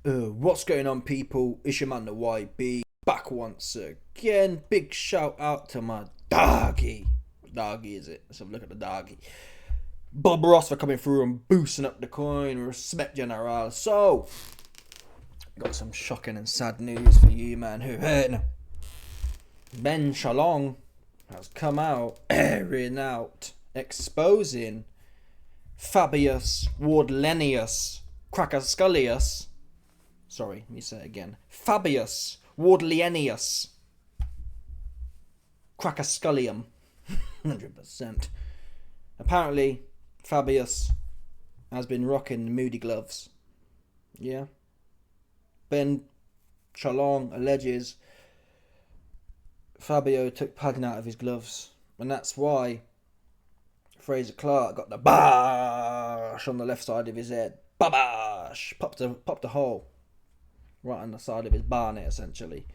What's going on, people? It's your man, the YB, back once again. Big shout out to my doggy. Doggy, is it? Let's have a look at the doggy. Bob Ross for coming through and boosting up the coin. Respect, General. So, got some shocking and sad news for you, man. Who heard? Ben Shalom has come out, airing out, exposing Fabius Wardlenius Crackerscullius. Sorry, let me say it again. Fabius Wardlenius Crackerscullium. 100%. Apparently, Fabius has been rocking the Moody gloves. Yeah. Ben Shalom alleges Fabio took padding out of his gloves. And that's why Frazer Clarke got the bash on the left side of his head. Bash! Popped a hole right on the side of his barnet, essentially.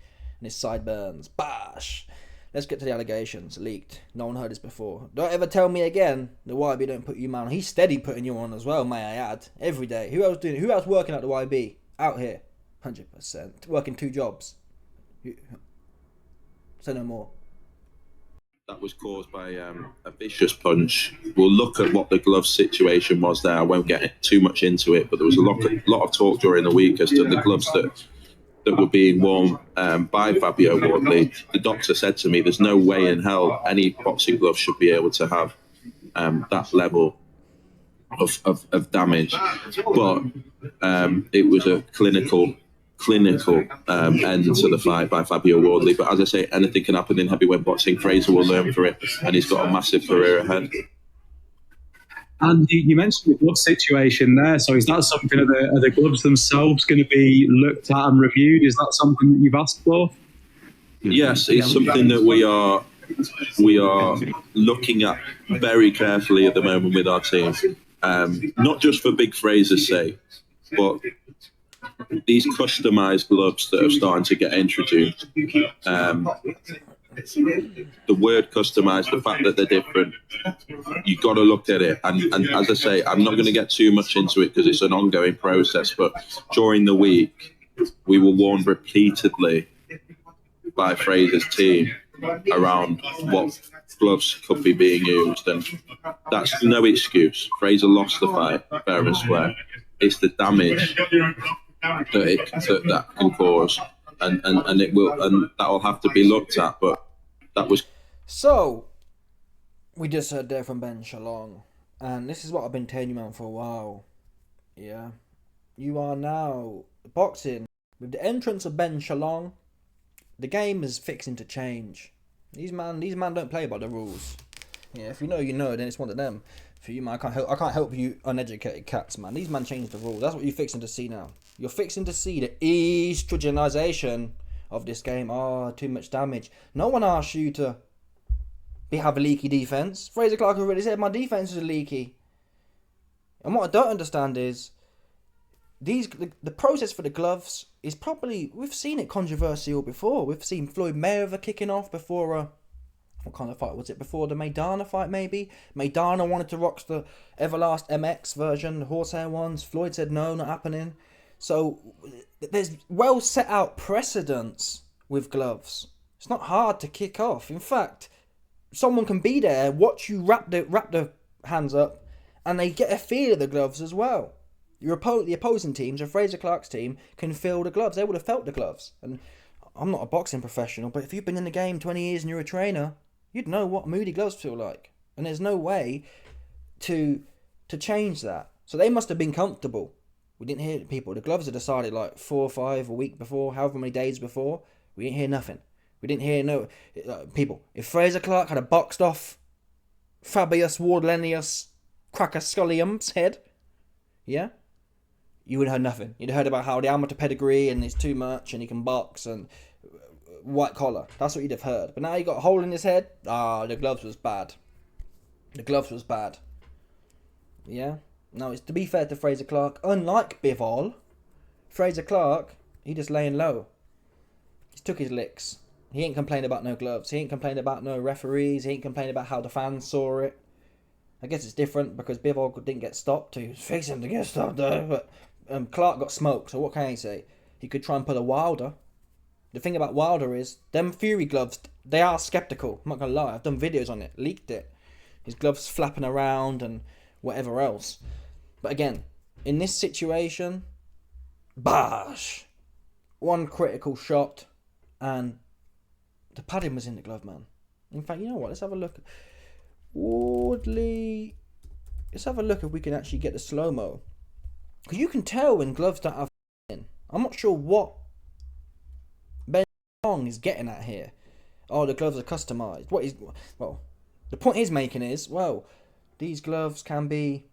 And his sideburns. Bash! Let's get to the allegations. Leaked. No one heard this before. Don't ever tell me again the YB don't put you on. He's steady putting you on as well, may I add. Every day. Who else working at the YB? Out here. 100%. Working 2 jobs. Say no more. That was caused by a vicious punch. We'll look at what the glove situation was there. I won't get too much into it, but there was a lot of talk during the week as to the gloves that were being worn by Fabio Wardley. The doctor said to me, there's no way in hell any boxing glove should be able to have that level of damage. But it was a clinical end to the fight by Fabio Wardley. But as I say, anything can happen in heavyweight boxing. Frazer will learn for it, and he's got a massive career ahead. And you mentioned the glove situation there. So is that something, are the gloves themselves going to be looked at and reviewed? Is that something that you've asked for? Yes, it's something that we are looking at very carefully at the moment with our team. Not just for Big Frazer's sake, but these customised gloves that are starting to get introduced. The word customised, the fact that they're different, you've got to look at it. And as I say, I'm not going to get too much into it because it's an ongoing process, but during the week, we were warned repeatedly by Frazer's team around what gloves could be being used, and that's no excuse. Frazer lost the fight, fair and square. It's the damage that can cause, and it will, and that will have to be looked at. But that was so. We just heard there from Ben Shalom, and this is what I've been telling you, man, for a while. Yeah, you are now boxing with the entrance of Ben Shalom. The game is fixing to change. These man don't play by the rules. Yeah, if you know, you know. Then it's one of them. For you, man, I can't help you uneducated cats, man. These man changed the rules. That's what you're fixing to see now. You're fixing to see the estrogenization of this game. Oh, too much damage. No one asked you to have a leaky defense. Frazer Clarke already said my defense is leaky. And what I don't understand is the process for the gloves is probably, we've seen it controversial before. We've seen Floyd Mayweather kicking off before what kind of fight was it? Before the Maidana fight, maybe? Maidana wanted to rock the Everlast MX version, the horsehair ones. Floyd said no, not happening. So there's well set out precedents with gloves. It's not hard to kick off. In fact, someone can be there, watch you wrap the hands up, and they get a feel of the gloves as well. The opposing teams, or Frazer Clarke's team, can feel the gloves. They would have felt the gloves. And I'm not a boxing professional, but if you've been in the game 20 years and you're a trainer, you'd know what Moody gloves feel like. And there's no way to change that. So they must have been comfortable. We didn't hear people. The gloves are decided like 4 or 5 a week before, however many days before. We didn't hear nothing. We didn't hear no people. If Frazer Clarke had a boxed off Fabius Wardlenius Crackerscullium's head, yeah, you would have heard nothing. You'd have heard about how the amateur pedigree and it's too much and he can box and white collar. That's what you'd have heard. But now he got a hole in his head. The gloves was bad. The gloves was bad. Yeah. Now, it's to be fair to Frazer Clarke, unlike Bivol, Frazer Clarke, he just laying low. He took his licks. He ain't complained about no gloves. He ain't complained about no referees. He ain't complained about how the fans saw it. I guess it's different because Bivol didn't get stopped. He was fixing to get stopped though. But Clarke got smoked, so what can I say? He could try and pull a Wilder. The thing about Wilder is, them Fury gloves, they are skeptical. I'm not going to lie, I've done videos on it, leaked it. His gloves flapping around and whatever else. But again, in this situation, bash! One critical shot, and the padding was in the glove, man. In fact, you know what? Let's have a look. Wardley. Let's have a look if we can actually get the slow-mo. Because you can tell when gloves don't have in. I'm not sure what Ben Long is getting at here. Oh, the gloves are customised. Well, the point he's making is, well, these gloves can be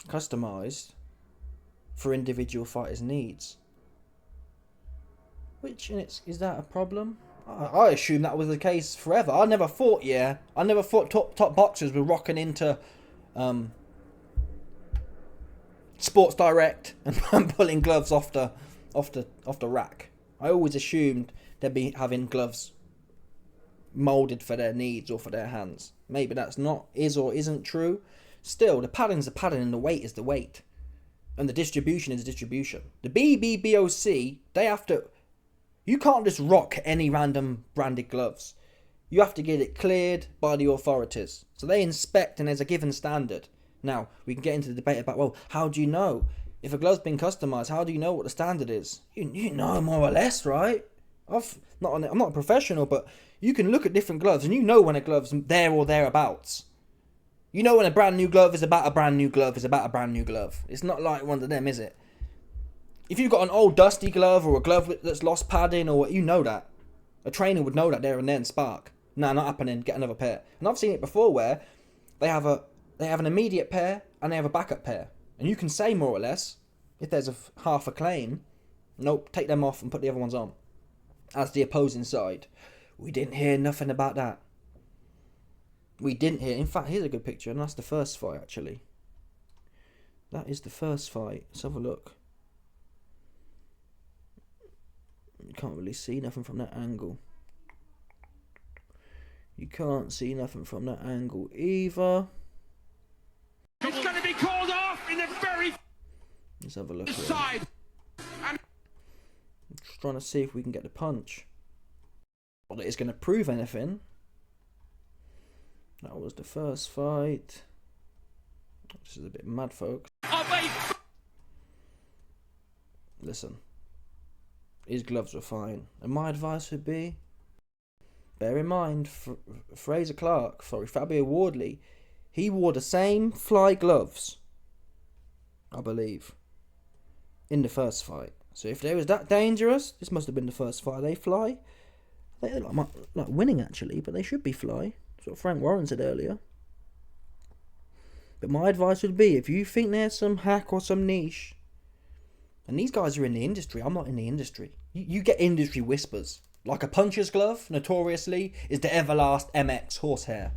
customised for individual fighters' needs. Which, is that a problem? I assume that was the case forever. I never thought top boxers were rocking into Sports Direct and pulling gloves off the rack. I always assumed they'd be having gloves molded for their needs or for their hands. Maybe that's is or isn't true. Still, the padding's the padding and the weight is the weight. And the distribution is distribution. The BBBOC, they have to... You can't just rock any random branded gloves. You have to get it cleared by the authorities. So they inspect and there's a given standard. Now, we can get into the debate about, well, how do you know? If a glove's been customised, how do you know what the standard is? You know more or less, right? I'm not a professional, but you can look at different gloves and you know when a glove's there or thereabouts. You know when a brand new glove is about a brand new glove is about a brand new glove. It's not like one of them, is it? If you've got an old dusty glove or a glove that's lost padding or you know that. A trainer would know that there and then, spark. Nah, not happening, get another pair. And I've seen it before where they have an immediate pair and they have a backup pair. And you can say more or less, if there's half a claim, nope, take them off and put the other ones on. As the opposing side. We didn't hear nothing about that. We didn't hear. In fact, here's a good picture, and that's the first fight, actually. That is the first fight. Let's have a look. You can't really see nothing from that angle. You can't see nothing from that angle either. It's going to be called off in the very Let's have a look here. side. I'm just trying to see if we can get the punch. Well, it is going to prove anything. That was the first fight. This is a bit mad, folks. Listen. His gloves were fine. And my advice would be, bear in mind, Frazer Clarke, Fabio Wardley, he wore the same fly gloves, I believe, in the first fight. So if they was that dangerous, this must have been the first fight they fly. They're like winning, actually, but they should be fly. That's what Frank Warren said earlier. But my advice would be, if you think there's some hack or some niche, and these guys are in the industry, I'm not in the industry. You get industry whispers. Like a puncher's glove, notoriously, is the Everlast MX horsehair.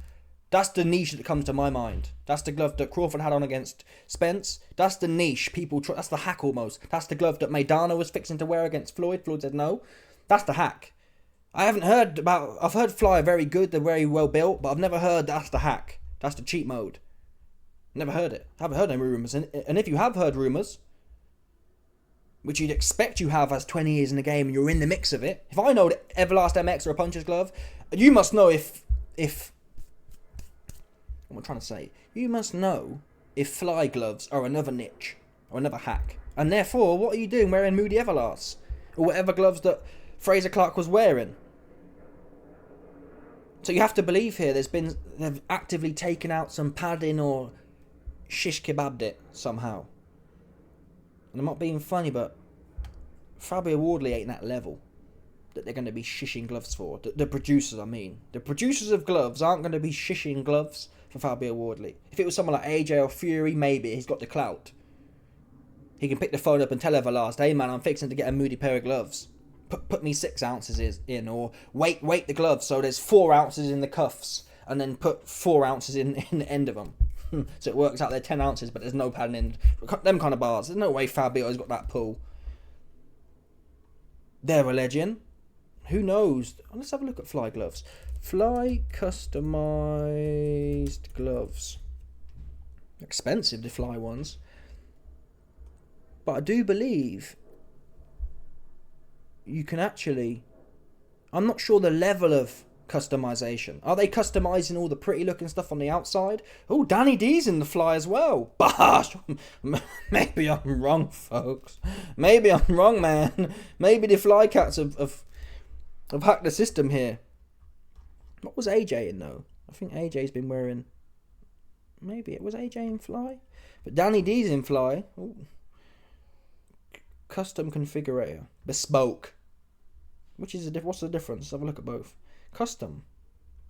That's the niche that comes to my mind. That's the glove that Crawford had on against Spence. That's the niche people... that's the hack almost. That's the glove that Maidana was fixing to wear against Floyd. Floyd said no. That's the hack. I haven't heard about... I've heard Fly are very good, they're very well built, but I've never heard that's the hack. That's the cheat mode. Never heard it. Haven't heard any rumours. And if you have heard rumours, which you'd expect you have as 20 years in the game and you're in the mix of it, if I know that Everlast MX or a puncher's glove, you must know if what am I trying to say? You must know if fly gloves are another niche or another hack. And therefore, what are you doing wearing Moody Everlasts? Or whatever gloves that Frazer Clarke was wearing? So you have to believe here they've actively taken out some padding or shish kebabbed it somehow. And I'm not being funny, but Fabio Wardley ain't that level that they're going to be shishing gloves for. The producers, I mean. The producers of gloves aren't going to be shishing gloves for Fabio Wardley. If it was someone like AJ or Fury, maybe. He's got the clout. He can pick the phone up and tell Everlast, hey man, I'm fixing to get a Moody pair of gloves. Put me 6 ounces in, or weight the gloves so there's 4 ounces in the cuffs, and then put 4 ounces in the end of them. So it works out they're 10 ounces, but there's no padding in. Them kind of bars. There's no way Fabio's got that pull. They're a legend. Who knows? Let's have a look at Fly gloves. Fly customized gloves. Expensive, the Fly ones. But I do believe you can actually... I'm not sure the level of customization. Are they customizing all the pretty looking stuff on the outside? Oh, Danny D's in the fly as well. Bosh! Maybe I'm wrong, folks. Maybe I'm wrong, man. Maybe the fly cats have hacked the system here. What was AJ in though? I think AJ's been wearing... Maybe it was AJ in fly? But Danny D's in fly. Ooh. Custom configurator. Bespoke. Which is what's the difference? Let's have a look at both. Custom,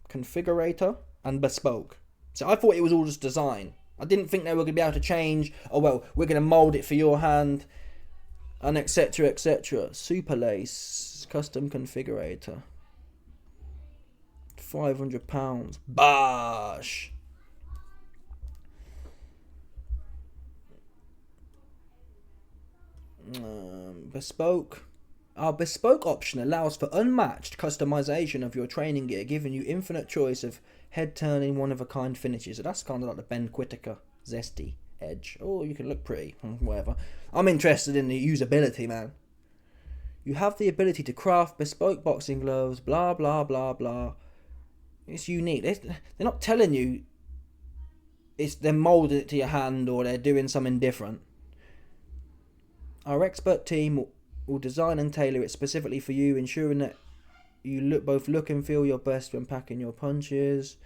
configurator, and bespoke. So I thought it was all just design. I didn't think they were going to be able to change. Oh well, we're going to mould it for your hand, and etc. etc. Super lace, custom configurator. £500. Bosh. Bespoke. Our bespoke option allows for unmatched customization of your training gear, giving you infinite choice of head-turning, one-of-a-kind finishes. So that's kind of like the Ben Whittaker zesty edge. Oh, you can look pretty, whatever. I'm interested in the usability, man. You have the ability to craft bespoke boxing gloves, blah, blah, blah, blah. It's unique. They're not telling you they're molding it to your hand or they're doing something different. Our expert team will design and tailor it specifically for you, ensuring that you both look and feel your best when packing your punches.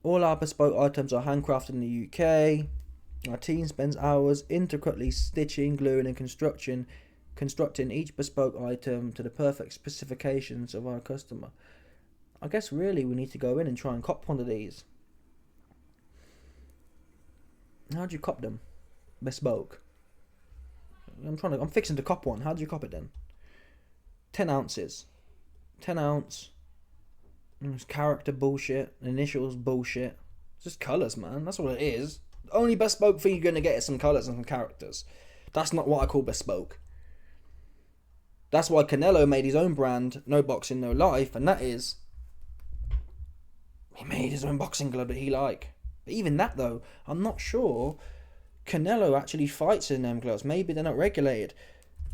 All our bespoke items are handcrafted in the UK. Our team spends hours intricately stitching, gluing and constructing each bespoke item to the perfect specifications of our customer. I guess really we need to go in and try and cop one of these. How do you cop them? Bespoke. I'm fixing to cop one. How do you cop it then? 10 ounces. 10 ounce. It's character bullshit. Initials bullshit. It's just colours, man. That's what it is. The only bespoke thing you're going to get is some colours and some characters. That's not what I call bespoke. That's why Canelo made his own brand, No Boxing, No Life, and that is... He made his own boxing glove that he like. But even that though, I'm not sure... Canelo actually fights in them gloves. Maybe they're not regulated.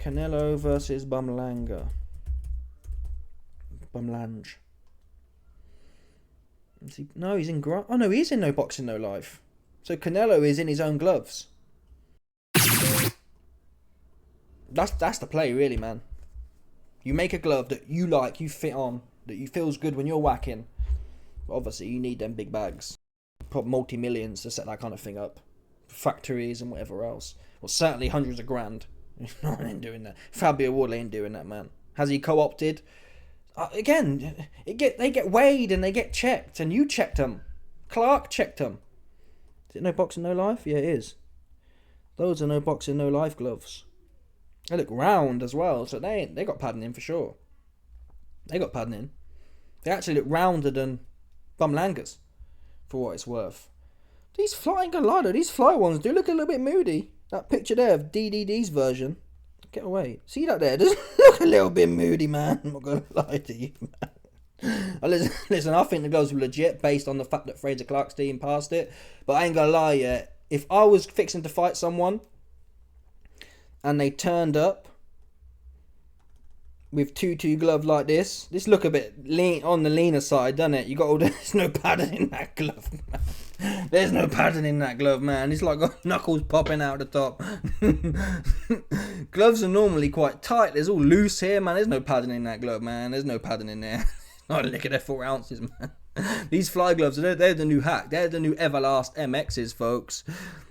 Canelo versus Bumlange. No, he's in... Oh no, he's in No Boxing, No Life. So Canelo is in his own gloves. That's the play, really, man. You make a glove that you like, you fit on, that you feels good when you're whacking. But obviously, you need them big bags. Probably multi-millions to set that kind of thing up. Factories and whatever else. Well, certainly hundreds of grand. No one ain't doing that. Fabio Wardley ain't doing that, man. Has he co-opted? Again, they get weighed and they get checked, and you checked them. Clarke checked them. Is it No Boxing, No Life? Yeah, it is. Those are No Boxing, No Life gloves. They look round as well, so they got padding in for sure. They got padding in. They actually look rounder than Bumlange's, for what it's worth. These fly, ain't gonna lie though, these fly ones do look a little bit moody. That picture there of DDD's version. Get away. See that there? Does look a little bit moody, man. I'm not gonna lie to you, man. Listen, I think the gloves were legit based on the fact that Frazer Clarke's team passed it. But I ain't gonna lie yet. If I was fixing to fight someone and they turned up with 2-2 glove like this look a bit lean on the leaner side, doesn't it? You got all there's no padding in that glove, man. There's no padding in that glove, man. It's like got knuckles popping out the top. Gloves are normally quite tight. There's all loose here, man. There's no padding in that glove, man. There's no padding in there. Not look at their 4 ounces, man. These fly gloves, they're the new hack. They're the new Everlast MXs, folks.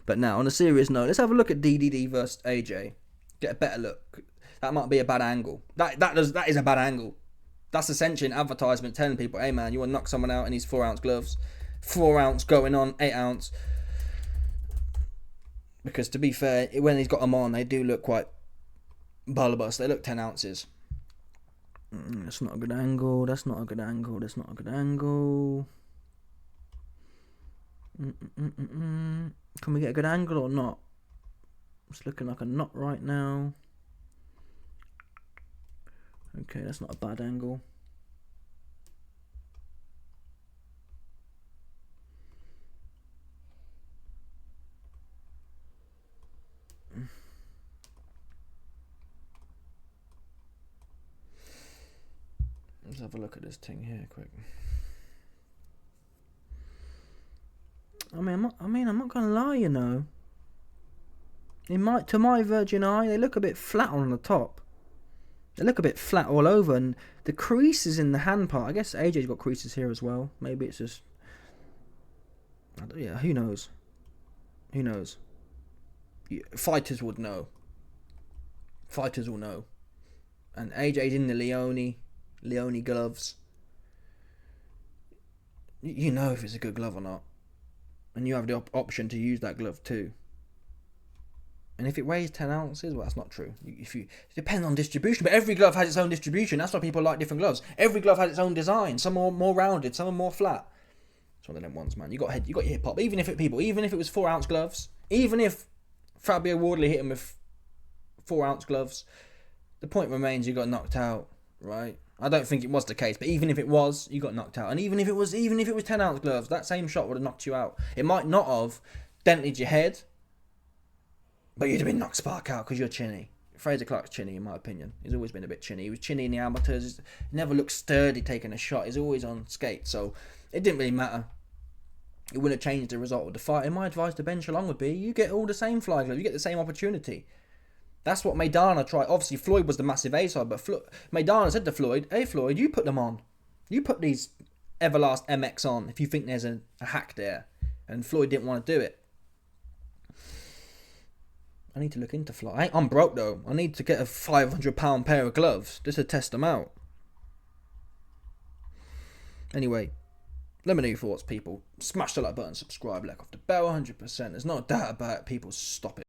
But now, on a serious note, let's have a look at DDD versus AJ. Get a better look. That might be a bad angle. That is a bad angle. That's essentially an advertisement telling people, hey man, you want to knock someone out in these 4 ounce gloves. 4 ounce going on 8 ounce. Because to be fair, when he's got them on, they do look quite bulbous. They look 10 ounces. That's not a good angle. That's not a good angle. That's not a good angle. Can we get a good angle or not? It's looking like a knot right now. Okay, that's not a bad angle. Let's have a look at this thing here quick. I'm not gonna lie, you know. To my virgin eye, they look a bit flat on the top. They look a bit flat all over, and the creases in the hand part. I guess AJ's got creases here as well. Maybe it's just, yeah. Who knows? Who knows? Fighters would know. Fighters will know. And AJ's in the Leone gloves. You know if it's a good glove or not. And you have the option to use that glove too. And if it weighs 10 ounces, well, that's not true. It depends on distribution, but every glove has its own distribution. That's why people like different gloves. Every glove has its own design. Some are more rounded, some are more flat. It's one of them ones, man. You got your hip hop. Even if it was 4 ounce gloves, even if Fabio Wardley hit him with 4 ounce gloves, the point remains you got knocked out, right? I don't think it was the case, but even if it was, you got knocked out. And even if it was 10 ounce gloves, that same shot would have knocked you out. It might not have dented your head, but you'd have been knocked spark out because you're chinny. Frazer Clarke's chinny, in my opinion. He's always been a bit chinny. He was chinny in the amateurs. He never looked sturdy taking a shot. He's always on skates, so it didn't really matter. It wouldn't have changed the result of the fight. And my advice to Ben Shalom would be, you get all the same fly gloves. You get the same opportunity. That's what Maidana tried. Obviously, Floyd was the massive A side, but Maidana said to Floyd, "Hey, Floyd, you put them on. You put these Everlast MX on if you think there's a hack there." And Floyd didn't want to do it. I need to look into fly. I'm broke though. I need to get a £500 pair of gloves just to test them out. Anyway, let me know your thoughts, people. Smash the like button, subscribe, like off the bell, 100%. There's no doubt about it. People, stop it.